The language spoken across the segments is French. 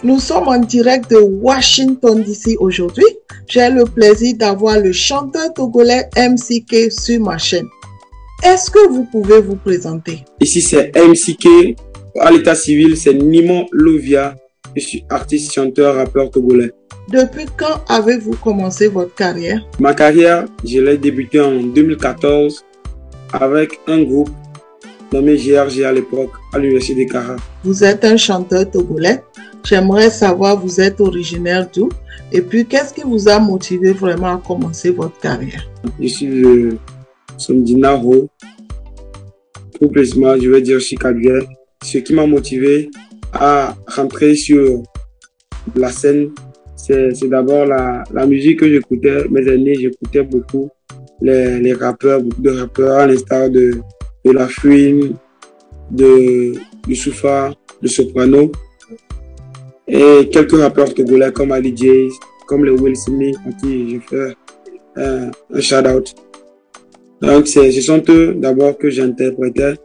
Nous sommes en direct de Washington DC aujourd'hui. J'ai le plaisir d'avoir le chanteur togolais MCK sur ma chaîne. Est-ce que vous pouvez vous présenter? Ici c'est MCK, à l'état civil c'est Nimon Lovia. Je suis artiste, chanteur, rappeur togolais. Depuis quand avez-vous commencé votre carrière? Ma carrière, je l'ai débutée en 2014 avec un groupe nommé GRG à l'époque, à l'université de Kara. Vous êtes un chanteur togolais. J'aimerais savoir, vous êtes originaire d'où? Et puis, qu'est-ce qui vous a motivé vraiment à commencer votre carrière? Je suis de Somdinaro. Plus précisément, je vais dire Chikadoué. Ce qui m'a motivé à rentrer sur la scène, c'est d'abord la musique que j'écoutais. Mes années, j'écoutais beaucoup les rappeurs, beaucoup de rappeurs, à l'instar de La Fouine, du Soufa, de Soprano. Et quelques rappeurs togolais comme Ali Jays, comme les Will Smith, à qui je fais un shout-out. Donc, ce sont eux d'abord que j'interprétais.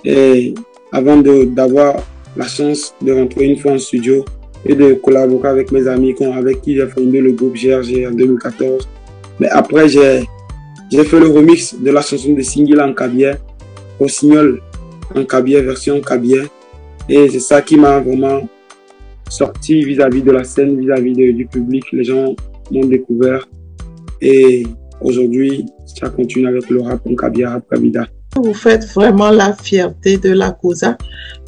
Et avant d'avoir la chance de rentrer une fois en studio et de collaborer avec mes amis avec qui j'ai fondé le groupe GRG en 2014. Mais après, j'ai fait le remix de la chanson de Singila en Kabia, Rossignol en Kabia, version Kabia. Et c'est ça qui m'a vraiment sorti vis-à-vis de la scène, vis-à-vis du public. Les gens m'ont découvert. Et aujourd'hui, ça continue avec le rap en Kabia, rap Kabida. Vous faites vraiment la fierté de la Kosa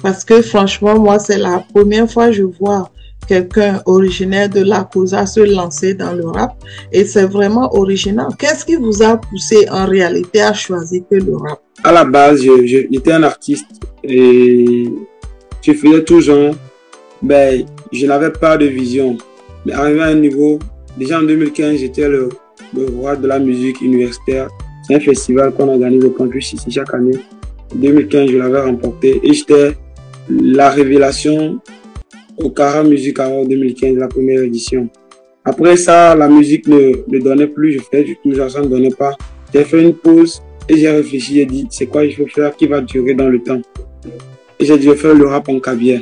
parce que franchement, moi, c'est la première fois que je vois quelqu'un originaire de la Kosa se lancer dans le rap et c'est vraiment original. Qu'est-ce qui vous a poussé en réalité à choisir que le rap? À la base, j'étais un artiste et je faisais tout genre. Ben, je n'avais pas de vision. Mais arrivé à un niveau, déjà en 2015, j'étais le roi de la musique universitaire. C'est un festival qu'on organise au campus ici chaque année. En 2015, je l'avais remporté et j'étais la révélation au Kara Music Award 2015, la première édition. Après ça, la musique ne donnait plus, je faisais du tout, ça ne donnait pas. J'ai fait une pause et j'ai réfléchi, j'ai dit, c'est quoi il faut faire qui va durer dans le temps. Et j'ai dit, je vais faire le rap en Kabia.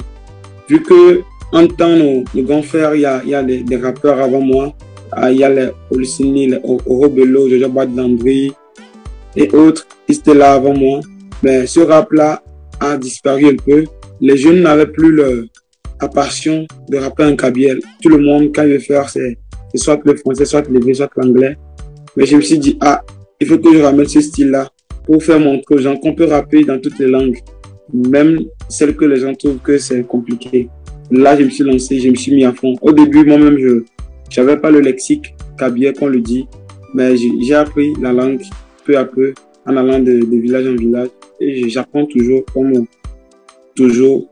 Vu que en temps, nos grands frères, il y a des rappeurs avant moi. Il y a les Olusini, les Orobelo, Jojo Badlandri et autres qui étaient là avant moi. Mais ce rap-là a disparu un peu. Les jeunes n'avaient plus la passion de rapper en Kabia. Tout le monde, quand il veut faire, c'est soit le français, soit le soit l'anglais. Mais je me suis dit, il faut que je ramène ce style-là pour faire montrer aux gens qu'on peut rapper dans toutes les langues. Même celles que les gens trouvent que c'est compliqué. Là, je me suis lancé, je me suis mis à fond. Au début, moi-même, je n'avais pas le lexique kabia qu'on le dit, mais j'ai appris la langue peu à peu en allant de village en village et j'apprends toujours, comme toujours.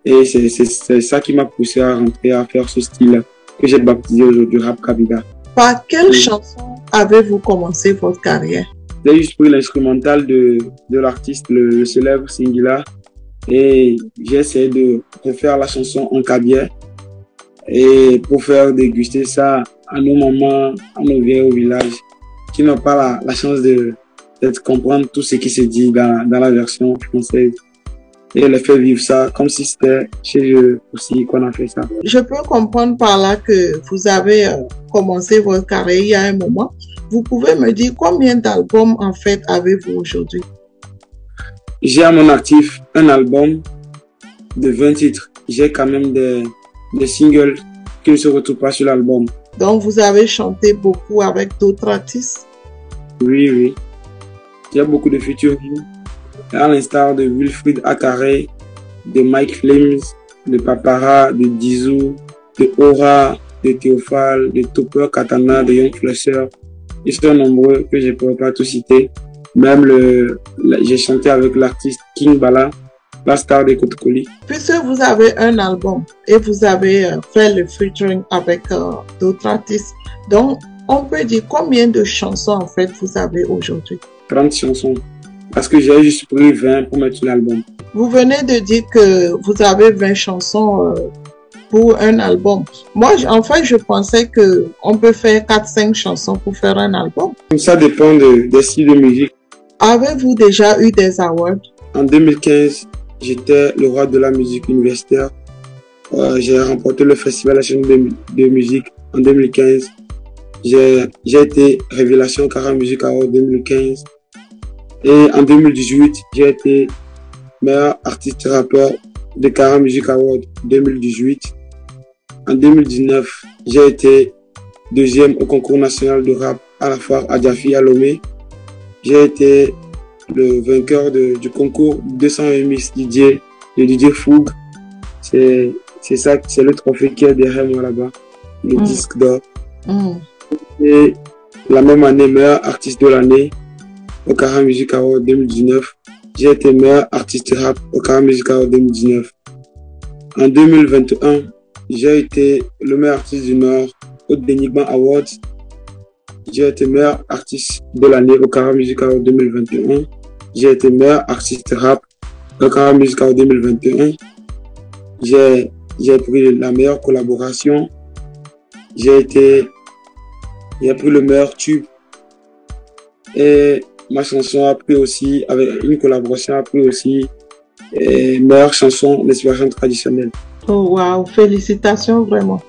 Et c'est ça qui m'a poussé à rentrer, à faire ce style que j'ai baptisé aujourd'hui rap kabida. Par quelle chanson avez-vous commencé votre carrière? J'ai juste pris l'instrumental de l'artiste, le célèbre Singila, et j'ai essayé de refaire la chanson en kabia et pour faire déguster ça à nos mamans, à nos vieux au village qui n'ont pas la chance de comprendre tout ce qui se dit dans la version française et les faire vivre ça comme si c'était chez eux aussi qu'on a fait ça. Je peux comprendre par là que vous avez commencé votre carrière il y a un moment. Vous pouvez me dire combien d'albums en fait avez-vous aujourd'hui? J'ai à mon actif un album de 20 titres. J'ai quand même des singles qui ne se retrouvent pas sur l'album. Donc vous avez chanté beaucoup avec d'autres artistes? Oui. J'ai beaucoup de featuring. À l'instar de Wilfried Akare, de Mike Flames, de Papara, de Dizou, de Aura, de Théophile, de Topper Katana, de Young Flasher. Ils sont nombreux que je ne pourrais pas tout citer. Même j'ai chanté avec l'artiste King Bala, la star de Kotkoli. Puisque vous avez un album et vous avez fait le featuring avec d'autres artistes, donc on peut dire combien de chansons en fait vous avez aujourd'hui? 30 chansons. Parce que j'ai juste pris 20 pour mettre sur l'album. Vous venez de dire que vous avez 20 chansons pour un album. Moi, en fait, je pensais qu'on peut faire 4-5 chansons pour faire un album. Ça dépend des styles de musique. Avez-vous déjà eu des awards? En 2015, j'étais le roi de la musique universitaire J'ai remporté le Festival national de musique en 2015. J'ai été Révélation Kara Music Award 2015. Et en 2018, j'ai été meilleur artiste rappeur de Kara Music Award 2018. En 2019, j'ai été deuxième au concours national de rap à la foire Adjafi à Lomé. J'ai été le vainqueur du concours 201 Miss DJ de DJ Foug. C'est ça, c'est le trophée qui est derrière moi là-bas, le disque d'or. Et la même année, meilleur artiste de l'année au Kara Music Award 2019. J'ai été meilleur artiste rap au Kara Music Award 2019. En 2021, j'ai été le meilleur artiste du Nord au Denigma Awards. J'ai été meilleur artiste de l'année au Kara Music Award 2021. J'ai été meilleur artiste rap au Kara Music Award 2021. J'ai pris la meilleure collaboration. J'ai pris le meilleur tube. Et ma chanson a pris aussi, avec une collaboration, a pris aussi meilleure chanson d'inspiration traditionnelle. Oh wow, félicitations vraiment.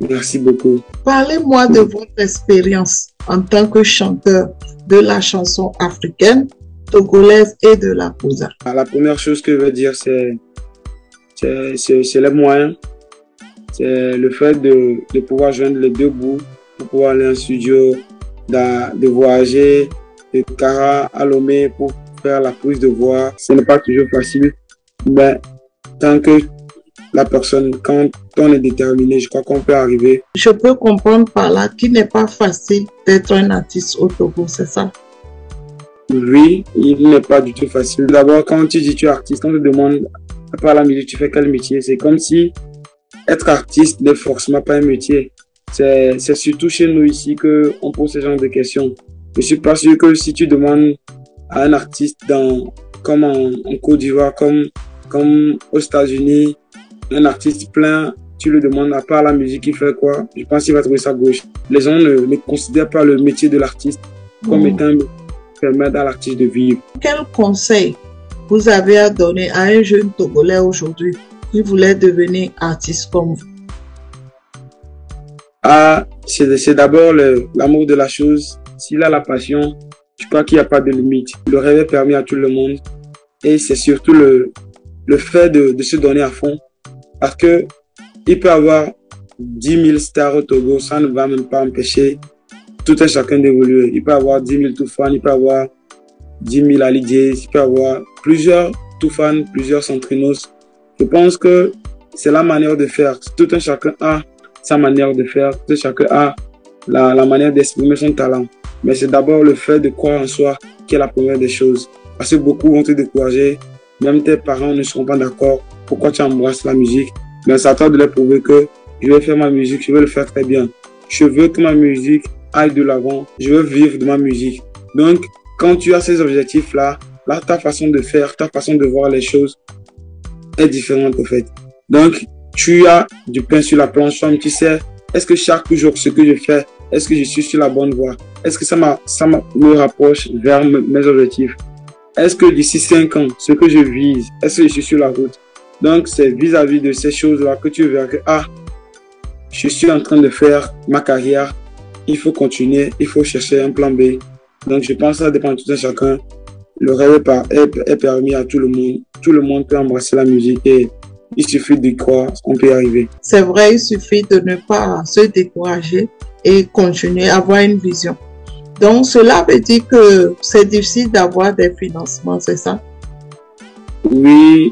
Merci beaucoup. Parlez-moi de votre expérience en tant que chanteur de la chanson africaine, togolaise et de la Kouza. La première chose que je veux dire, c'est les moyens. C'est le fait de pouvoir joindre les deux bouts pour pouvoir aller en studio, de voyager de Kara à Lomé pour faire la prise de voix. Ce n'est pas toujours facile, mais tant que la personne, quand on est déterminé, je crois qu'on peut arriver. Je peux comprendre par là qu'il n'est pas facile d'être un artiste au Togo, c'est ça? Oui, il n'est pas du tout facile. D'abord, quand tu dis tu es artiste, on te demande, à part la musique, tu fais quel métier? C'est comme si être artiste n'est forcément pas un métier. C'est surtout chez nous ici qu'on pose ce genre de questions. Je suis pas sûr que si tu demandes à un artiste comme en Côte d'Ivoire, comme aux États-Unis, un artiste plein, tu lui demandes à part la musique, il fait quoi? Je pense qu'il va trouver ça gauche. Les gens ne considèrent pas le métier de l'artiste comme étant permettre à l'artiste de vivre. Quel conseil vous avez à donner à un jeune Togolais aujourd'hui qui voulait devenir artiste comme vous? C'est d'abord l'amour de la chose. S'il a la passion, je crois qu'il n'y a pas de limite. Le rêve est permis à tout le monde. Et c'est surtout le fait de se donner à fond. Parce que il peut avoir 10 000 stars au Togo, ça ne va même pas empêcher tout un chacun d'évoluer. Il peut avoir 10 000 Toufan, il peut avoir 10 000 Alidjes, il peut avoir plusieurs Toufan, plusieurs Centrinos. Je pense que c'est la manière de faire. Tout un chacun a sa manière de faire. Tout un chacun a la manière d'exprimer son talent. Mais c'est d'abord le fait de croire en soi qui est la première des choses. Parce que beaucoup vont te décourager. Même tes parents ne seront pas d'accord. Pourquoi tu embrasses la musique? Mais c'est à toi de leur prouver que je vais faire ma musique, je vais le faire très bien. Je veux que ma musique aille de l'avant. Je veux vivre de ma musique. Donc, quand tu as ces objectifs-là, ta façon de faire, ta façon de voir les choses est différente en fait. Donc, tu as du pain sur la planche, tu sais, est-ce que chaque jour ce que je fais, est-ce que je suis sur la bonne voie? Est-ce que ça me rapproche vers mes objectifs? Est-ce que d'ici 5 ans, ce que je vise, est-ce que je suis sur la route? Donc, c'est vis-à-vis de ces choses-là que tu verras que, je suis en train de faire ma carrière, il faut continuer, il faut chercher un plan B. Donc, je pense que ça dépend de tout un chacun. Le rêve est permis à tout le monde. Tout le monde peut embrasser la musique et il suffit d'y croire, on peut y arriver. C'est vrai, il suffit de ne pas se décourager et continuer à avoir une vision. Donc, cela veut dire que c'est difficile d'avoir des financements, c'est ça? Oui,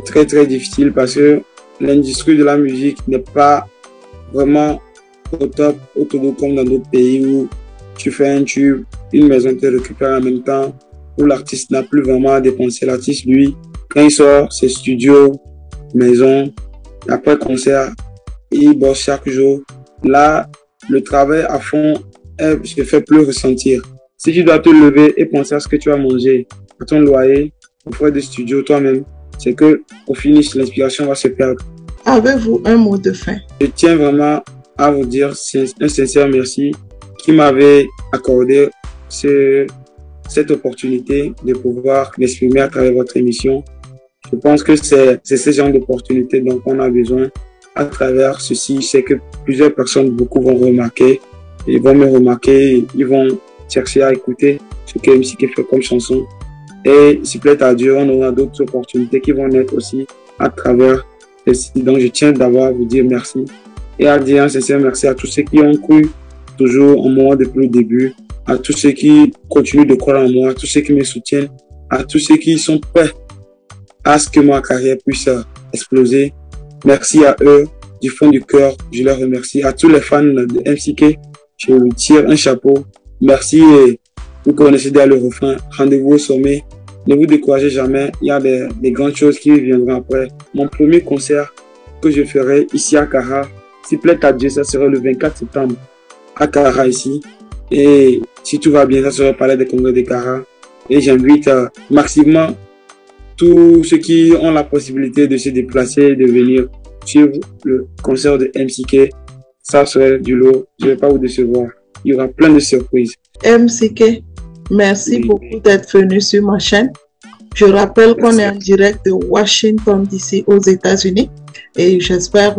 très très difficile parce que l'industrie de la musique n'est pas vraiment au top au Togo comme dans d'autres pays où tu fais un tube, une maison te récupère en même temps, où l'artiste n'a plus vraiment à dépenser. L'artiste, lui, quand il sort, c'est studio, maison, après concert, il bosse chaque jour. Là, le travail à fond se fait plus ressentir. Si tu dois te lever et penser à ce que tu vas manger, à ton loyer, au frais de studio toi-même, c'est que au finish, l'inspiration va se perdre. Avez-vous un mot de fin? Je tiens vraiment à vous dire un sincère merci qui m'avait accordé cette opportunité de pouvoir m'exprimer à travers votre émission. Je pense que c'est ce genre d'opportunité dont on a besoin. À travers ceci, c'est que plusieurs personnes, beaucoup vont remarquer, ils vont me remarquer, ils vont chercher à écouter ce que MCK fait comme chanson. Et s'il plaît à Dieu, on aura d'autres opportunités qui vont naître aussi à travers ceci. Donc je tiens d'abord à vous dire merci et à dire un sincère merci à tous ceux qui ont cru toujours en moi depuis le début, à tous ceux qui continuent de croire en moi, à tous ceux qui me soutiennent, à tous ceux qui sont prêts à ce que ma carrière puisse exploser. Merci à eux du fond du cœur, je les remercie. À tous les fans de MCK, je vous tire un chapeau. Merci et vous connaissez déjà le refrain. Rendez-vous au sommet. Ne vous découragez jamais. Il y a des grandes choses qui viendront après. Mon premier concert que je ferai ici à Kara, s'il plaît à Dieu, ça sera le 24 septembre à Kara ici. Et si tout va bien, ça sera au Palais des Congrès de Kara. Et j'invite massivement tous ceux qui ont la possibilité de se déplacer, de venir suivre le concert de MCK. Ça serait du lot. Je ne vais pas vous décevoir. Il y aura plein de surprises. MCK, merci beaucoup d'être venu sur ma chaîne. Je rappelle qu'on est en direct de Washington DC aux États-Unis et j'espère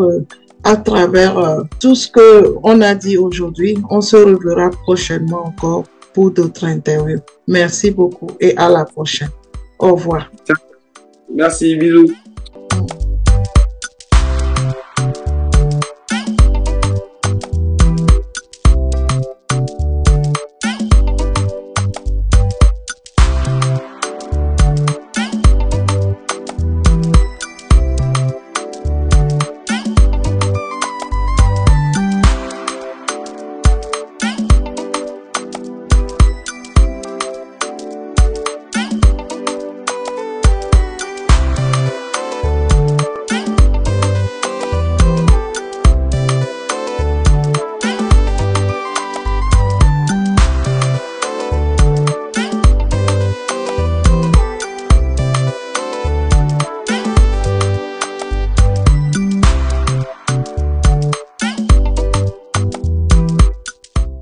à travers tout ce qu'on a dit aujourd'hui, on se reverra prochainement encore pour d'autres interviews. Merci beaucoup et à la prochaine. Au revoir. Merci, bisous.